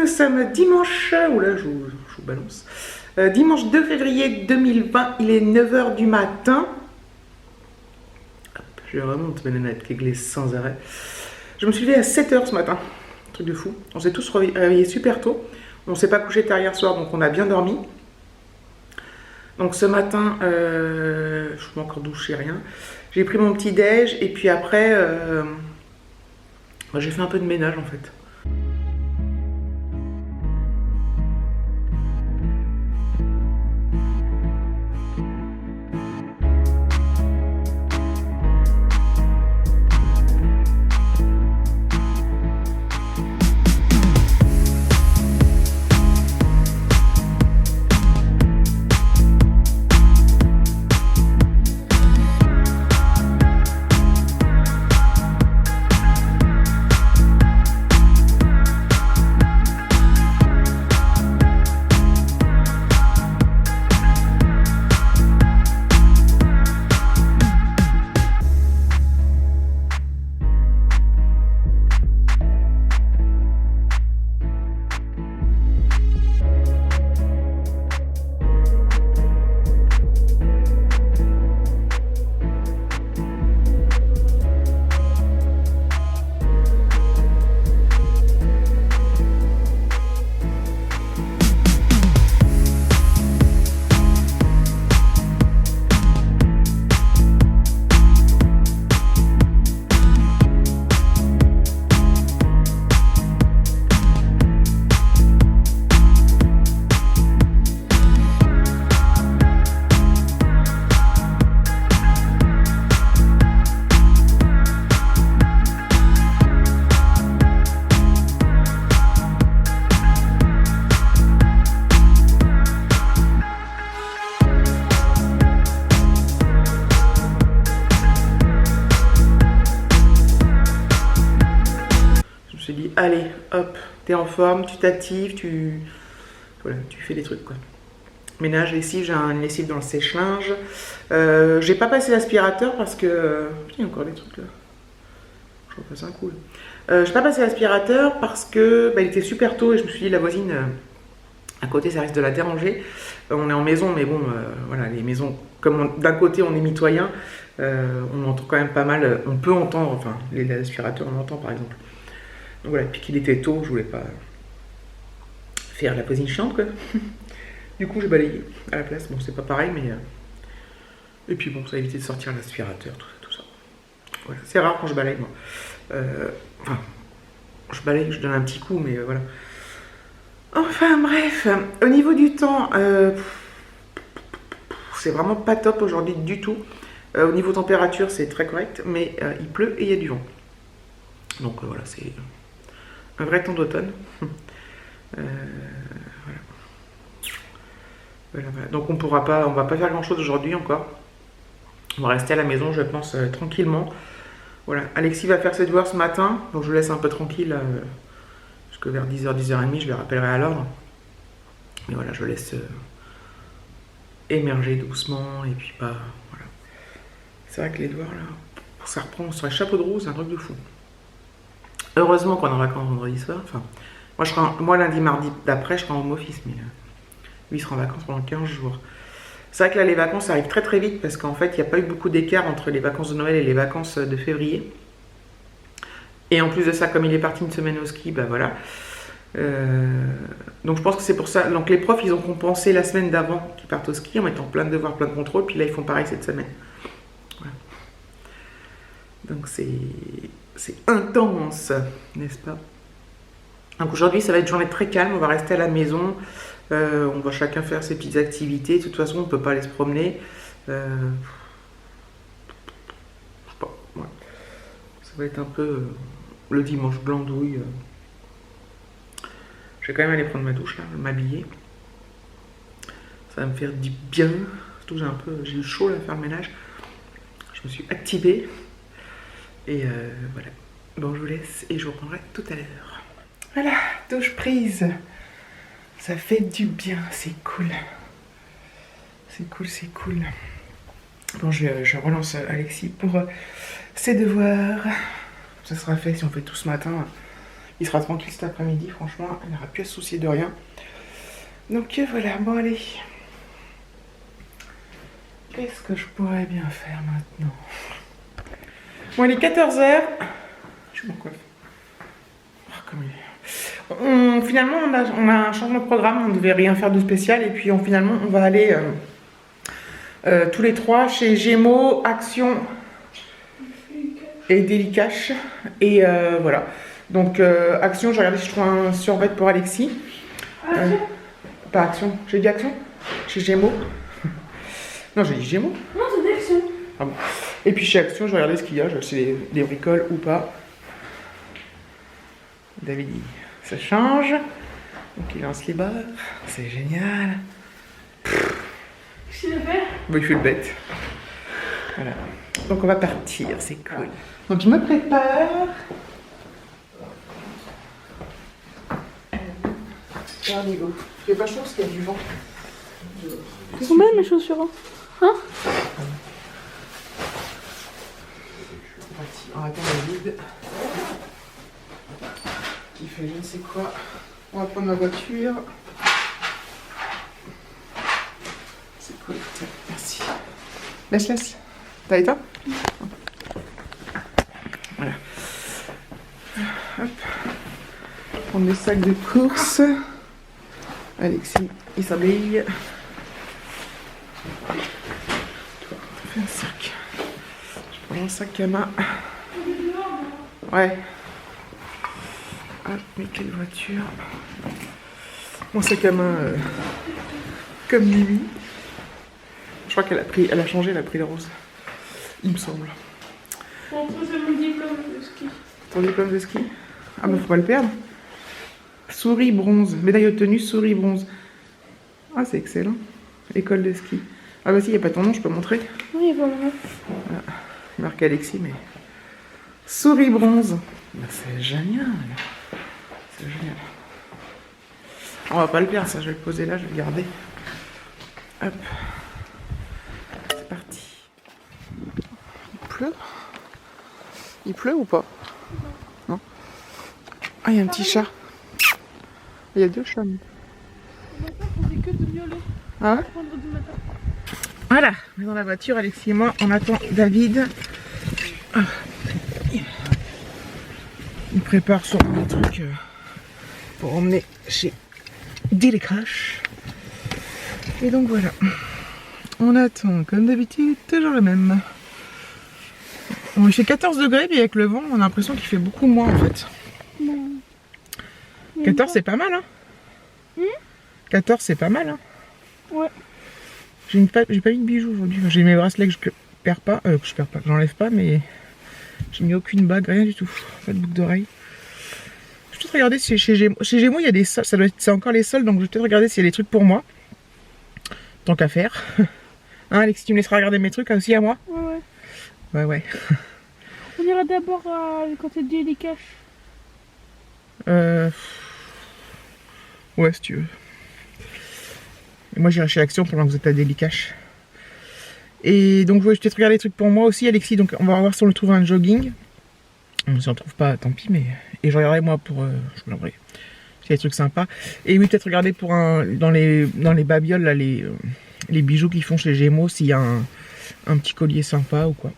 Nous sommes dimanche, oula, je vous balance. Dimanche 2 février 2020, il est 9 h du matin. Hop, je remonte mes lunettes qui glissent sans arrêt. Je me suis levée à 7 h ce matin. Truc de fou. On s'est tous réveillés super tôt. On ne s'est pas couché tard hier soir, donc on a bien dormi. Donc ce matin, je ne suis encore douché, rien. J'ai pris mon petit déj et puis après, j'ai fait un peu de ménage en fait. Je me suis dit, allez, hop, t'es en forme, tu t'actives, voilà, tu fais des trucs quoi. Ménage, lessive, j'ai une lessive dans le sèche-linge. J'ai pas passé l'aspirateur parce que... il y a encore des trucs là. Je repasse un coup là. J'ai pas passé l'aspirateur parce que il était super tôt et je me suis dit, la voisine à côté, ça risque de la déranger. On est en maison, mais bon, voilà, les maisons, comme d'un côté on est mitoyen, on entend quand même pas mal, on peut entendre, enfin, les aspirateurs, on entend par exemple. Donc voilà, puis qu'il était tôt, je voulais pas faire la voisine chiante quoi. Du coup, j'ai balayé à la place. Bon, c'est pas pareil, mais... Et puis bon, ça a évité de sortir l'aspirateur, tout ça. Voilà. C'est rare quand je balaye, moi. Enfin, je balaye, je donne un petit coup, mais voilà. Enfin, bref. Au niveau du temps, c'est vraiment pas top aujourd'hui du tout. Au niveau température, c'est très correct, mais il pleut et il y a du vent. Donc voilà, c'est un vrai temps d'automne. Voilà. Donc on va pas faire grand chose aujourd'hui encore. On va rester à la maison, je pense, tranquillement. Voilà, Alexis va faire ses devoirs ce matin, donc je le laisse un peu tranquille jusque vers 10 h, 10 h30, je le rappellerai à l'ordre. Mais voilà, je laisse émerger doucement et puis pas... Voilà. C'est vrai que les devoirs là, ça reprend sur les chapeaux de roue, c'est un truc de fou. Heureusement qu'on est en vacances vendredi soir. Enfin, moi lundi, mardi d'après, je serai en home office, mais lui il sera en vacances pendant 15 jours. C'est vrai que là, les vacances arrivent très très vite parce qu'en fait, il n'y a pas eu beaucoup d'écart entre les vacances de Noël et les vacances de février. Et en plus de ça, comme il est parti une semaine au ski, voilà. Donc je pense que c'est pour ça. Donc les profs, ils ont compensé la semaine d'avant qu'ils partent au ski en mettant plein de devoirs, plein de contrôles. Puis là, ils font pareil cette semaine. Voilà. Donc c'est intense, n'est-ce pas? Donc aujourd'hui, ça va être une journée très calme. On va rester à la maison. On va chacun faire ses petites activités. De toute façon, on ne peut pas aller se promener. Je sais pas. Ouais. Ça va être un peu le dimanche glandouille. Je vais quand même aller prendre ma douche là, m'habiller. Ça va me faire du bien. Surtout j'ai eu chaud là à faire le ménage. Je me suis activée. Et voilà. Bon, je vous laisse et je vous reprendrai tout à l'heure. Voilà, douche prise. Ça fait du bien, c'est cool. C'est cool, c'est cool. Bon, je relance Alexis pour ses devoirs. Ça sera fait si on fait tout ce matin. il sera tranquille cet après-midi, franchement, il n'aura plus à se soucier de rien. Donc voilà, bon allez. Qu'est-ce que je pourrais bien faire maintenant? Bon, il est 14h. Je m'en coiffe. Oh, comme il est. Finalement, on a un changement de programme, on ne devait rien faire de spécial. Et puis finalement, on va aller tous les trois chez Gémeaux, Action et Delicache. Et voilà. Donc Action, j'ai regardé si je trouve un survêt pour Alexis. Pas Action, j'ai dit Action? Chez Gémeaux. Non, j'ai dit Gémeaux. Non, c'est d'Action. Ah bon. Et puis chez Action, je vais regarder ce qu'il y a, je vais acheter des bricoles ou pas. David, ça change. Donc il lance les barres, c'est génial. Qu'est-ce qu'il a fait? Bon, il fait le bête. Voilà. Donc on va partir, c'est cool. Donc je me prépare. Allez, go. Il fait pas chaud parce qu'il y a du vent. Combien mes chaussures? Hein? On attend David qui fait je ne sais quoi. On va prendre ma voiture. C'est cool. Merci. Laisse. T'as éteint? Voilà. Hop. Prendre les sacs de course. Alexis, il s'habille. Toi, on fait un sac. Je prends mon sac à main. Ouais. Ah, mais quelle voiture. Mon sac à main comme Mimi. Je crois qu'elle a changé, elle a pris le rose. Il me semble. Bon, c'est mon diplôme de ski. Ton diplôme de ski? Ah bah faut pas le perdre. Souris bronze. Médaille obtenue, souris bronze. Ah c'est excellent. École de ski. Ah bah si, il n'y a pas ton nom, je peux montrer. Oui, il y a pas mon nom. Voilà. Marqué Alexis, mais... Souris bronze. Bah, c'est génial. C'est génial. On va pas le perdre, ça. Je vais le poser là, je vais le garder. Hop. C'est parti. Il pleut? Il pleut ou pas? Non. Ah, il y a un petit chat. Il y a deux chats. Le matin, on fait que de violet. Ah ouais? Vendredi matin. Voilà, on est dans la voiture, Alexis et moi, on attend David. Ah. Il prépare sur des trucs pour emmener chez Delicache. Et donc voilà, on attend comme d'habitude, toujours le même. Il fait 14 degrés, mais avec le vent, on a l'impression qu'il fait beaucoup moins en fait. Non. 14 c'est pas mal hein. 14 c'est pas mal hein. Ouais. J'ai pas mis de bijoux aujourd'hui. J'ai mes bracelets que je perds pas, que j'enlève pas, mais j'ai mis aucune bague, rien du tout. Pas de boucle d'oreille. Je vais peut-être regarder si chez Gémeaux. Chez Gémeaux, il y a des soldes, c'est encore les soldes, donc je vais peut-être regarder s'il y a des trucs pour moi. Tant qu'à faire. Hein, Alexis, tu me laisseras regarder mes trucs aussi à moi? Ouais. Ouais. On ira d'abord quand c'est Delicache. Ouais, si tu veux. Et moi, j'irai chez Action pendant que vous êtes à Delicache. Et donc, je vais peut-être regarder des trucs pour moi aussi, Alexis. Donc, on va voir si on le trouve un jogging. Si on ne trouve pas, tant pis, mais... Et je regarderai moi pour... je vous l'enverrai. S'il y a des trucs sympas. Et oui, peut-être regarder pour dans les babioles, là, les bijoux qu'ils font chez Gémeaux, s'il y a un petit collier sympa ou quoi.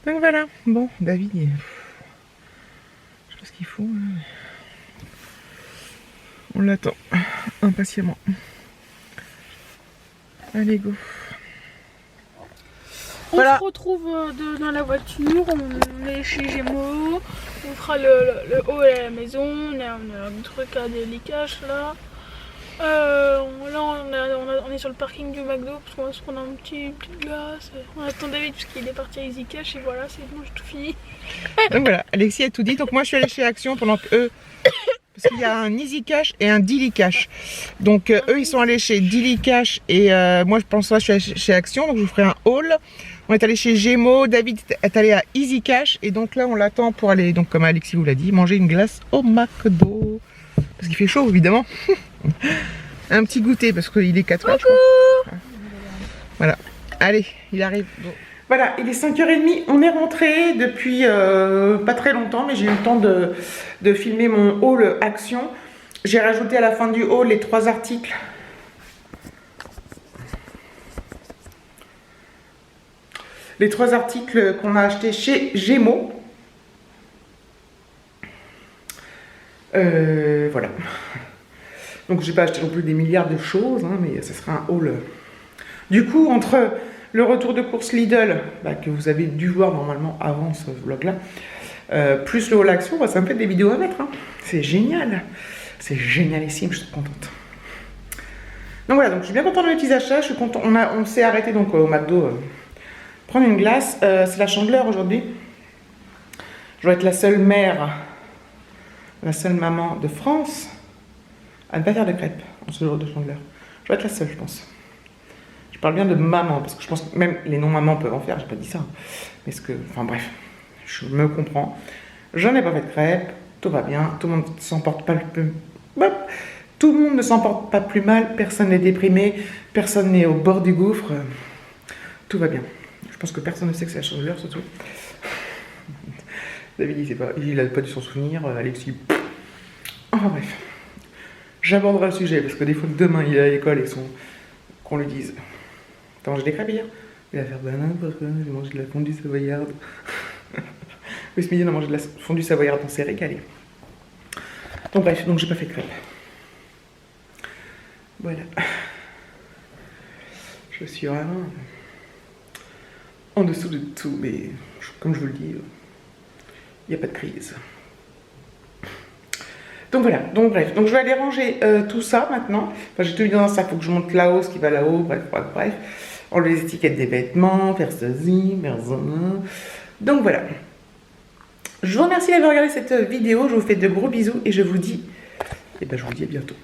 Donc voilà. Bon, David, je sais pas ce qu'il faut. On l'attend impatiemment. Allez, go. On se retrouve dans la voiture, on est chez Gémeaux, on fera le haut à la maison, on a un truc à Delicache là. Là on est sur le parking du McDo parce qu'on va se prendre une petite glace. On attend David parce qu'il est parti à EasyCash et voilà, c'est bon, j'ai tout fini. Donc voilà, Alexis a tout dit. Donc moi je suis allée chez Action pendant que eux... Parce qu'il y a un EasyCash et un Delicache. Donc eux ils sont allés chez Delicache et moi je pense que je suis allée chez Action. Donc je vous ferai un haul. On est allé chez Gémeaux, David est allé à EasyCash et donc là on l'attend pour aller, donc comme Alexis vous l'a dit, manger une glace au McDo. Parce qu'il fait chaud évidemment. Un petit goûter parce qu'il est 4 heures je crois. Voilà, allez, il arrive. Bon. Voilà, il est 5h30, on est rentré depuis pas très longtemps, mais j'ai eu le temps de filmer mon haul action. J'ai rajouté à la fin du haul les 3 articles. Les 3 articles qu'on a achetés chez Gémeaux. Voilà. Donc j'ai pas acheté non plus des milliards de choses, hein, mais ça sera un haul. Du coup, entre le retour de course Lidl, que vous avez dû voir normalement avant ce vlog-là, plus le haul action, ça me fait des vidéos à mettre. Hein. C'est génial. C'est génialissime, je suis contente. Donc voilà, donc je suis bien contente de mes petits achats. Je suis content. On s'est arrêté donc au McDo prendre une glace. C'est la Chandeleur aujourd'hui. Je dois être la seule mère, la seule maman de France à ne pas faire de crêpes en ce jour de Chandeleur. Je dois être la seule, je pense. Je parle bien de maman, parce que je pense que même les non-mamans peuvent en faire, j'ai pas dit ça. Mais ce que, enfin bref, je me comprends. Je n'ai pas fait de crêpes, tout va bien, tout le monde ne s'emporte pas le plus... Tout le monde ne s'emporte pas plus mal, personne n'est déprimé, personne n'est au bord du gouffre. Tout va bien. Je pense que personne ne sait que c'est la Chandeleur, surtout. David, il n'a pas dû s'en souvenir, Alexis... Enfin bref. J'aborderai le sujet, parce que des fois, demain, il est à l'école et qu'on lui dise... T'as mangé des crêpes hier? Il va faire banane parce que j'ai mangé de la fondue savoyarde. Oui, ce midi, on a mangé de la fondue savoyarde, on s'est régalé. Donc bref, donc j'ai pas fait de crêpes. Voilà. Je suis vraiment en dessous de tout, mais comme je vous le dis, il n'y a pas de crise. Donc voilà, donc bref, donc je vais aller ranger tout ça maintenant. Enfin, j'ai tout mis dans un sac, il faut que je monte là-haut, ce qui va là-haut, bref. Enlever les étiquettes des vêtements, faire ceci, faire ça. Donc voilà. Je vous remercie d'avoir regardé cette vidéo, je vous fais de gros bisous et je vous dis, à bientôt.